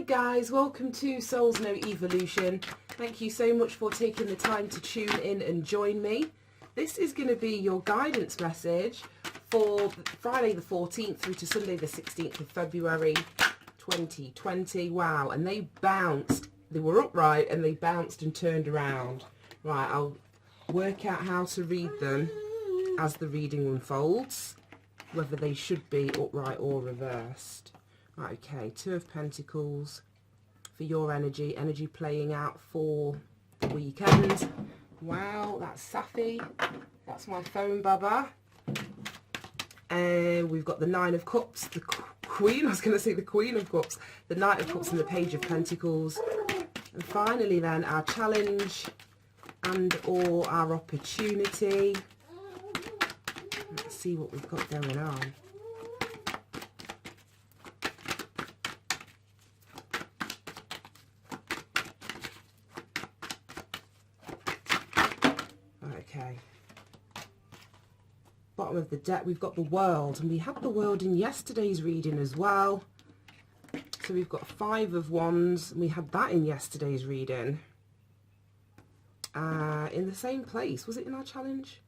guys, welcome to Souls No Evolution. Thank you so much for taking the time to tune in and join me. This is going to be your guidance message for Friday the 14th through to Sunday the 16th of February 2020. Wow, and they bounced. They were upright and they bounced and turned around. Right, I'll work out how to read them as the reading unfolds, whether they should be upright or reversed. Right, okay, Two of Pentacles for your energy playing out for the weekend. Wow, that's Safi. That's my phone baba. And we've got the Nine of Cups, the Queen, I was going to say the Queen of Cups, the Knight of Cups and the Page of Pentacles. And finally then, our challenge and or our opportunity. Let's see what we've got going on. Okay. Bottom of the deck, we've got the World, and we had the World in yesterday's reading as well. So we've got Five of Wands, and we had that in yesterday's reading. In the same place. Was it in our challenge?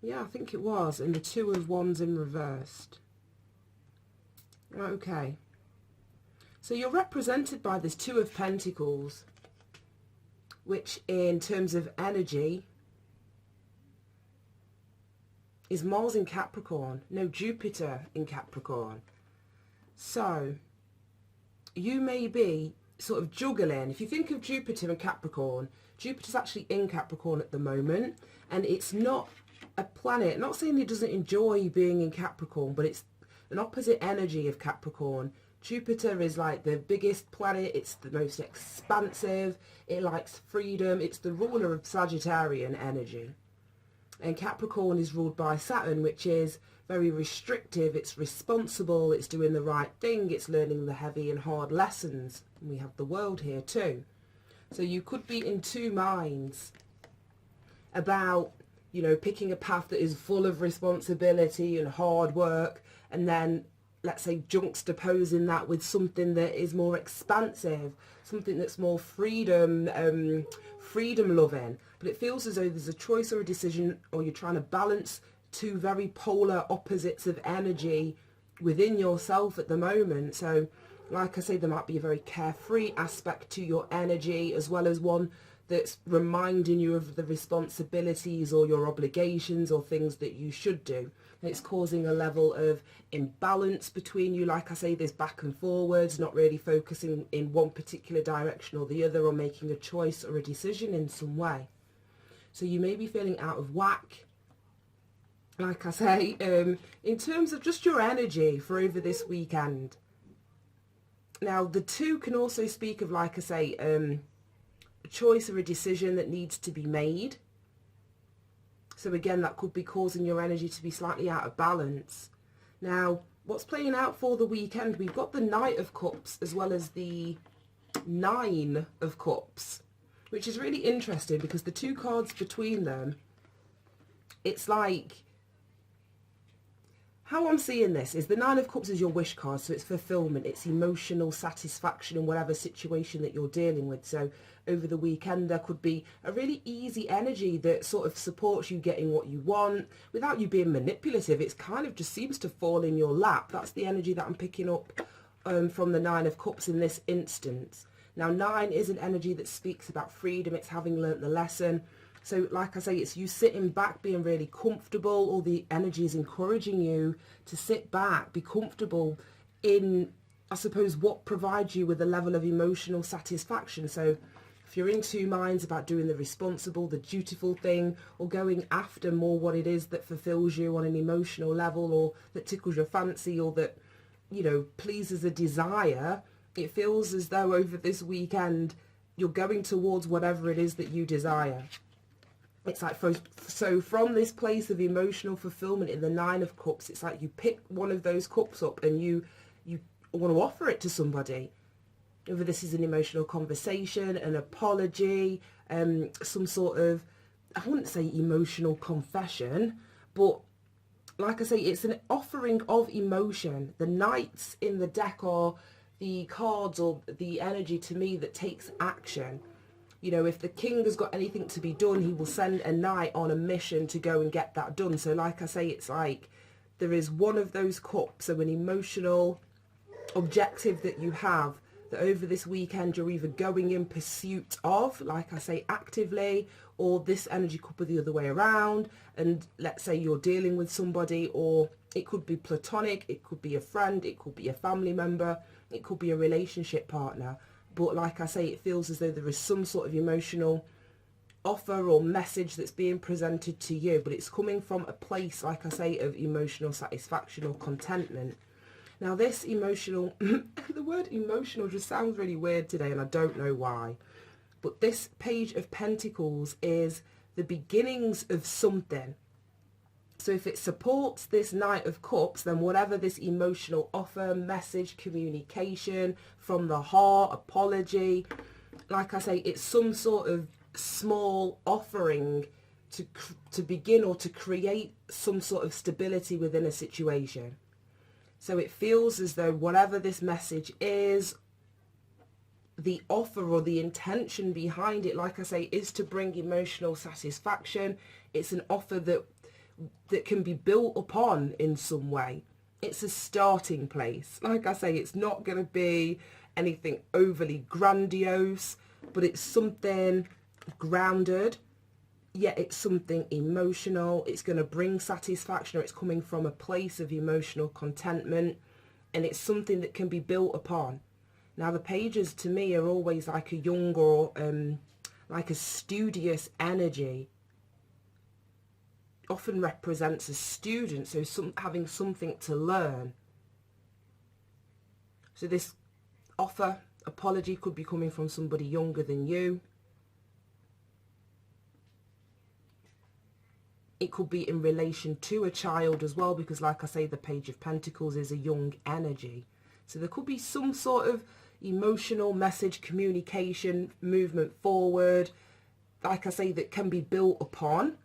Yeah, I think it was. And the Two of Wands in reversed. Okay. So you're represented by this Two of Pentacles, which in terms of energy is Mars in Capricorn. No, Jupiter in Capricorn. So you may be sort of juggling. If you think of Jupiter and Capricorn, Jupiter's actually in Capricorn at the moment, and it's not a planet, not saying it doesn't enjoy being in Capricorn, but it's an opposite energy of Capricorn. Jupiter is like the biggest planet, it's the most expansive, it likes freedom, it's the ruler of Sagittarian energy. And Capricorn is ruled by Saturn, which is very restrictive, it's responsible, it's doing the right thing, it's learning the heavy and hard lessons. And we have the World here too. So you could be in two minds about, you know, picking a path that is full of responsibility and hard work, and then, let's say, juxtaposing that with something that is more expansive, something that's more freedom loving. But it feels as though there's a choice or a decision, or you're trying to balance two very polar opposites of energy within yourself at the moment. So like I say, there might be a very carefree aspect to your energy, as well as one that's reminding you of the responsibilities or your obligations or things that you should do. And it's causing a level of imbalance between you. Like I say, there's back and forwards, not really focusing in one particular direction or the other, or making a choice or a decision in some way. So you may be feeling out of whack, like I say, in terms of just your energy for over this weekend. Now, the two can also speak of, like I say, a choice or a decision that needs to be made. So again, that could be causing your energy to be slightly out of balance. Now, what's playing out for the weekend? We've got the Knight of Cups as well as the Nine of Cups, which is really interesting because the two cards between them, it's like, how I'm seeing this is the Nine of Cups is your wish card, so it's fulfillment, it's emotional satisfaction in whatever situation that you're dealing with. So over the weekend there could be a really easy energy that sort of supports you getting what you want without you being manipulative. It's kind of just seems to fall in your lap. That's the energy that I'm picking up from the Nine of Cups in this instance. Now, nine is an energy that speaks about freedom, it's having learnt the lesson. So like I say, it's you sitting back, being really comfortable. All the energy is encouraging you to sit back, be comfortable in, I suppose, what provides you with a level of emotional satisfaction. So if you're in two minds about doing the responsible, the dutiful thing, or going after more what it is that fulfills you on an emotional level, or that tickles your fancy, or that, you know, pleases a desire, it feels as though over this weekend you're going towards whatever it is that you desire. It's like, so from this place of emotional fulfillment in the Nine of Cups, it's like you pick one of those cups up and you want to offer it to somebody. Whether this is an emotional conversation, an apology, some sort of, I wouldn't say emotional confession, but like I say, it's an offering of emotion. The knights in the deck are the cards or the energy to me that takes action. You know, if the king has got anything to be done, he will send a knight on a mission to go and get that done. So like I say, it's like there is one of those cups, so an emotional objective that you have that over this weekend you're either going in pursuit of, like I say, actively, or this energy could be the other way around. And let's say you're dealing with somebody, or it could be platonic, it could be a friend, it could be a family member, it could be a relationship partner. But like I say, it feels as though there is some sort of emotional offer or message that's being presented to you, but it's coming from a place, like I say, of emotional satisfaction or contentment. Now this emotional, the word emotional just sounds really weird today, and I don't know why. But this Page of Pentacles is the beginnings of something. So if it supports this Knight of Cups, then whatever this emotional offer, message, communication from the heart, apology, like I say, it's some sort of small offering to begin or to create some sort of stability within a situation. So it feels as though whatever this message is, the offer or the intention behind it, like I say, is to bring emotional satisfaction. It's an offer that can be built upon in some way. It's a starting place. Like I say, it's not going to be anything overly grandiose, but it's something grounded, yet it's something emotional. It's going to bring satisfaction, or it's coming from a place of emotional contentment, and it's something that can be built upon. Now the pages to me are always like a young or like a studious energy. Often represents a student, so having something to learn. So this offer, apology, could be coming from somebody younger than you. It could be in relation to a child as well, because like I say, the Page of Pentacles is a young energy. So there could be some sort of emotional message, communication, movement forward, like I say, that can be built upon,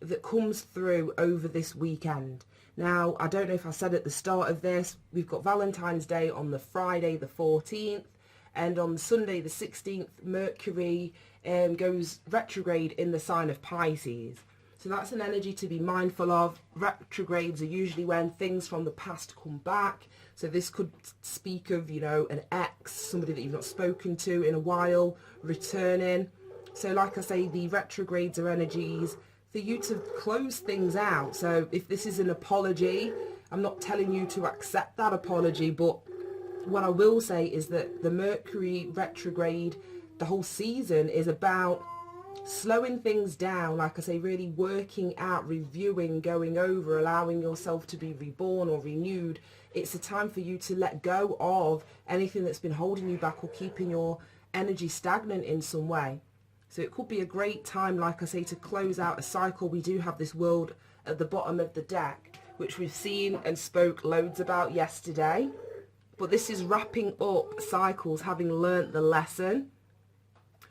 that comes through over this weekend. Now, I don't know if I said at the start of this, we've got Valentine's Day on the Friday the 14th, and on Sunday the 16th, Mercury goes retrograde in the sign of Pisces. So that's an energy to be mindful of. Retrogrades are usually when things from the past come back. So this could speak of, you know, an ex, somebody that you've not spoken to in a while, returning. So like I say, the retrogrades are energies for you to close things out. So if this is an apology, I'm not telling you to accept that apology, but what I will say is that the Mercury retrograde, the whole season, is about slowing things down, like I say, really working out, reviewing, going over, allowing yourself to be reborn or renewed. It's a time for you to let go of anything that's been holding you back or keeping your energy stagnant in some way. So it could be a great time, like I say, to close out a cycle. We do have this world at the bottom of the deck, which we've seen and spoke loads about yesterday. But this is wrapping up cycles, having learnt the lesson.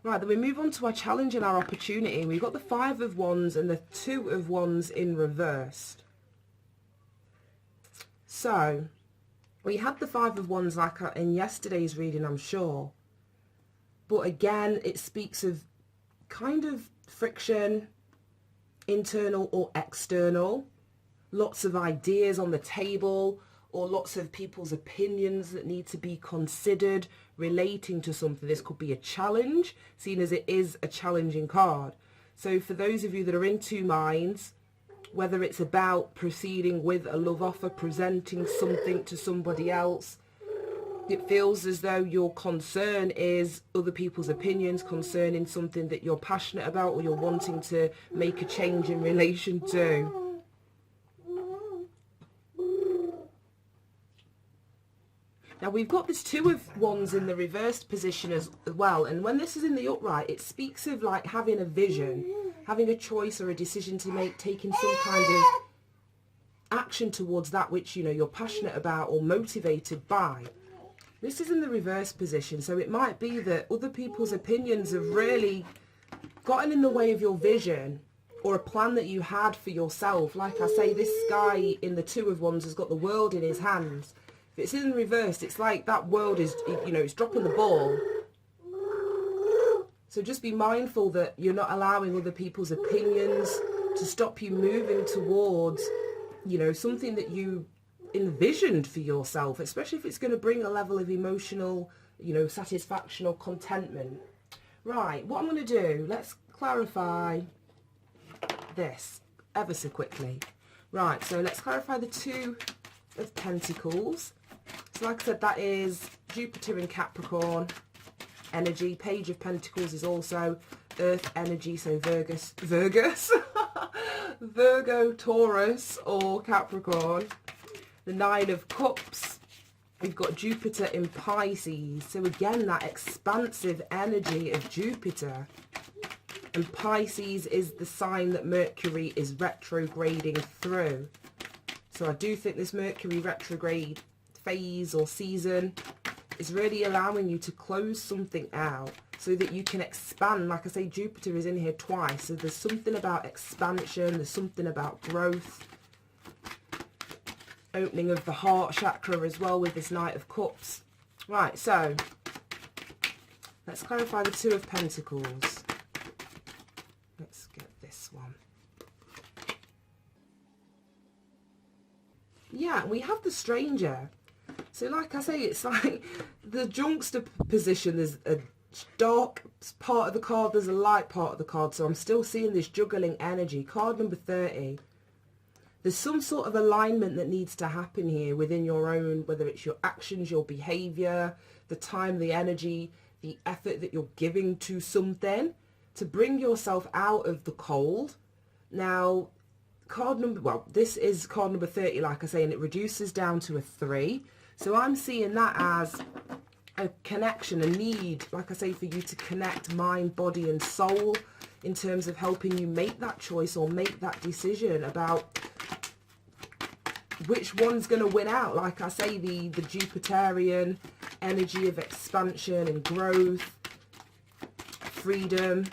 Right, then we move on to our challenge and our opportunity. We've got the Five of Wands and the Two of Wands in reverse. So we had the Five of Wands like in yesterday's reading, I'm sure. But again, it speaks of kind of friction, internal or external. Lots of ideas on the table, or lots of people's opinions that need to be considered relating to something. This could be a challenge, seen as it is a challenging card. So for those of you that are in two minds, whether it's about proceeding with a love offer, presenting something to somebody else, it feels as though your concern is other people's opinions concerning something that you're passionate about or you're wanting to make a change in relation to. Now we've got this Two of Wands in the reversed position as well, and when this is in the upright, it speaks of like having a vision, having a choice or a decision to make, taking some kind of action towards that which, you know, you're passionate about or motivated by. This is in the reverse position, so it might be that other people's opinions have really gotten in the way of your vision or a plan that you had for yourself. Like I say, this guy in the Two of Wands has got the world in his hands. If it's in reverse, it's like that world is, you know, it's dropping the ball. So just be mindful that you're not allowing other people's opinions to stop you moving towards, you know, something that you envisioned for yourself, especially if it's going to bring a level of emotional, you know, satisfaction or contentment. Right, what I'm going to do, let's clarify this ever so quickly. Right, so let's clarify the Two of Pentacles. So like I said, that is Jupiter in Capricorn energy. Page of Pentacles is also Earth energy, so Virgo, Taurus or Capricorn. The Nine of Cups, we've got Jupiter in Pisces. So again, that expansive energy of Jupiter. And Pisces is the sign that Mercury is retrograding through. So I do think this Mercury retrograde phase or season is really allowing you to close something out so that you can expand. Like I say, Jupiter is in here twice. So there's something about expansion. There's something about growth. Opening of the heart chakra as well with this Knight of Cups. Right, so let's clarify the Two of Pentacles. Let's get this one. Yeah, we have the Stranger. So like I say, it's like the juxtaposition. There's a dark part of the card, there's a light part of the card. So I'm still seeing this juggling energy. Card number 30. There's some sort of alignment that needs to happen here within your own, whether it's your actions, your behavior, the time, the energy, the effort that you're giving to something to bring yourself out of the cold. Now, this is card number 30, like I say, and it reduces down to a 3. So I'm seeing that as a connection, a need, like I say, for you to connect mind, body and soul in terms of helping you make that choice or make that decision about which one's going to win out. Like I say, the Jupiterian energy of expansion and growth, freedom,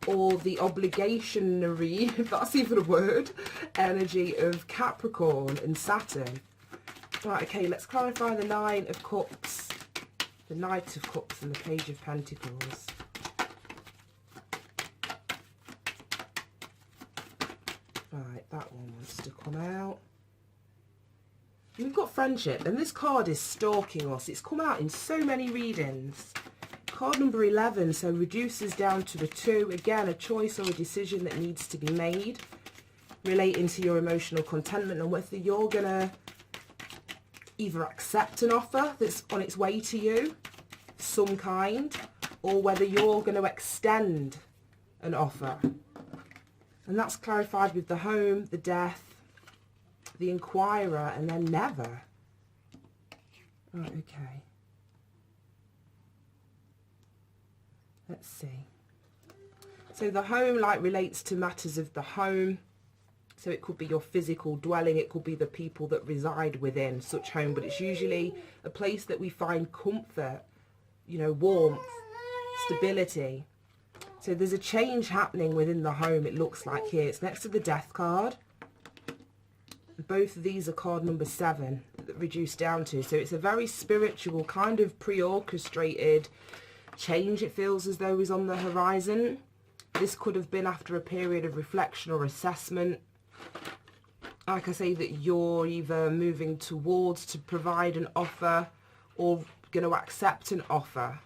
or the obligationary, if that's even a word, energy of Capricorn and Saturn. Right, okay, let's clarify the Nine of Cups, the Knight of Cups and the Page of Pentacles. Right, that one wants to come out. We've got friendship, and this card is stalking us. It's come out in so many readings. Card number 11, so reduces down to the 2. Again, a choice or a decision that needs to be made relating to your emotional contentment and whether you're going to either accept an offer that's on its way to you, some kind, or whether you're going to extend an offer. And that's clarified with the Home, the Death, the Inquirer, and then Never. Right, okay. Let's see. So the Home, like, relates to matters of the home. So it could be your physical dwelling, it could be the people that reside within such home, but it's usually a place that we find comfort, you know, warmth, stability. So there's a change happening within the home, it looks like here. It's next to the Death card. Both of these are card number 7 that reduced down to. So it's a very spiritual, kind of pre-orchestrated change, it feels as though is on the horizon. This could have been after a period of reflection or assessment. Like I say, that you're either moving towards to provide an offer or going to accept an offer.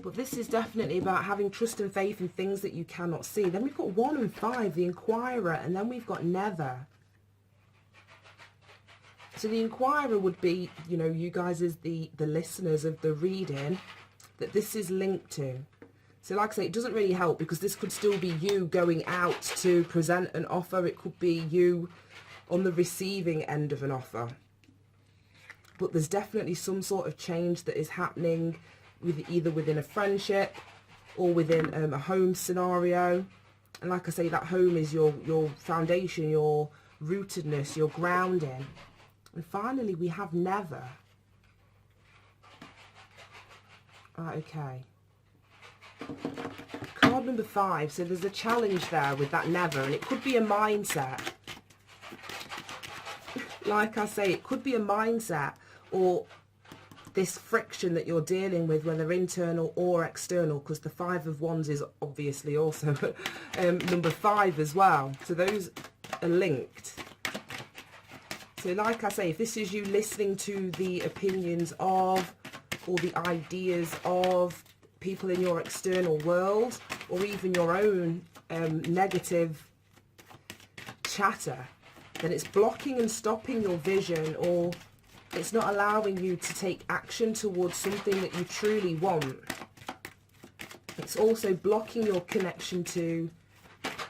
But this is definitely about having trust and faith in things that you cannot see. Then we've got 1 and 5, the Inquirer, and then we've got Never. So the Inquirer would be, you know, you guys as the listeners of the reading that this is linked to. So like I say, it doesn't really help because this could still be you going out to present an offer. It could be you on the receiving end of an offer. But there's definitely some sort of change that is happening with either within a friendship or within a home scenario. And like I say, that home is your foundation, your rootedness, your grounding. And finally, we have Never. Right, okay. Card number 5. So there's a challenge there with that Never, and it could be a mindset. like I say, it could be a mindset or this friction that you're dealing with, whether internal or external, because the 5 of Wands is obviously also number 5 as well. So those are linked. So like I say, if this is you listening to the opinions of or the ideas of people in your external world, or even your own negative chatter, then it's blocking and stopping your vision, or it's not allowing you to take action towards something that you truly want. It's also blocking your connection to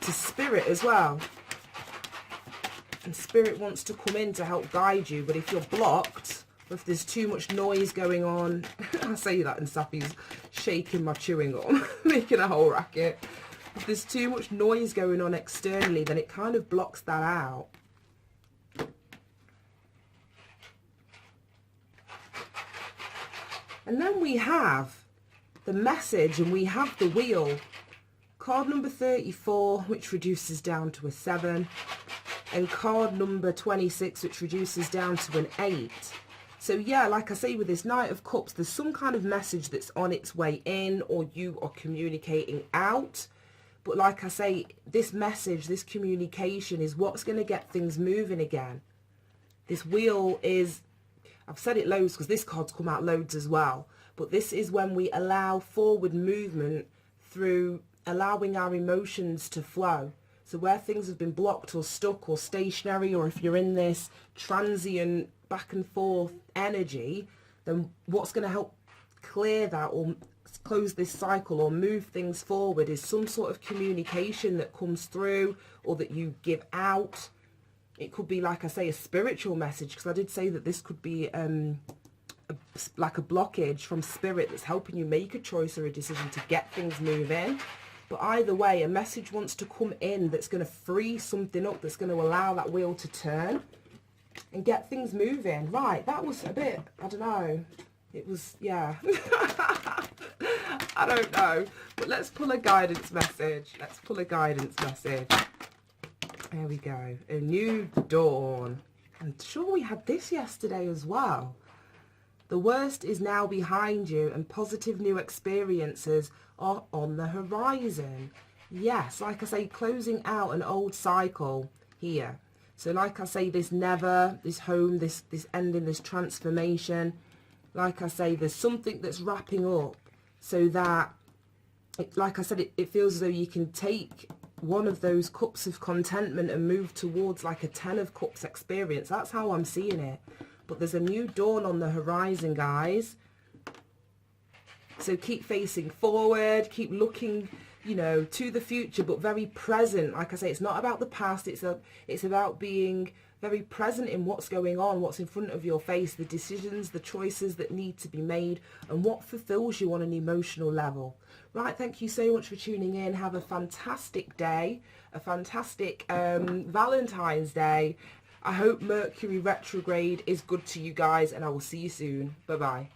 spirit as well. And spirit wants to come in to help guide you, but if you're blocked, if there's too much noise going on, I say that and Sappy's shaking my chewing gum, making a whole racket. If there's too much noise going on externally, then it kind of blocks that out. And then we have the message and we have the wheel. Card number 34, which reduces down to a 7. And card number 26, which reduces down to an 8. So yeah, like I say, with this Knight of Cups, there's some kind of message that's on its way in, or you are communicating out. But like I say, this message, this communication is what's going to get things moving again. This wheel is, I've said it loads because this card's come out loads as well. But this is when we allow forward movement through allowing our emotions to flow. So where things have been blocked or stuck or stationary, or if you're in this transient back and forth energy, then what's going to help clear that or close this cycle or move things forward is some sort of communication that comes through or that you give out. It could be, like I say, a spiritual message, because I did say that this could be like a blockage from spirit that's helping you make a choice or a decision to get things moving. But either way, a message wants to come in that's going to free something up, that's going to allow that wheel to turn and get things moving. Right, that was a bit, I don't know. It was, yeah. I don't know. But let's pull a guidance message. Let's pull a guidance message. There we go. A new dawn. I'm sure we had this yesterday as well. The worst is now behind you and positive new experiences are on the horizon. Yes, like I say, closing out an old cycle here. So like I say, this home, this ending, this transformation. Like I say, there's something that's wrapping up so that, like I said, it feels as though you can take one of those cups of contentment and move towards like a 10 of cups experience. That's how I'm seeing it. But there's a new dawn on the horizon, guys. So keep facing forward, keep looking, you know, to the future, but very present. Like I say, it's not about the past. It's about being very present in what's going on, what's in front of your face, the decisions, the choices that need to be made, and what fulfills you on an emotional level. Right, thank you so much for tuning in. Have a fantastic day, a fantastic Valentine's Day. I hope Mercury retrograde is good to you guys, and I will see you soon. Bye-bye.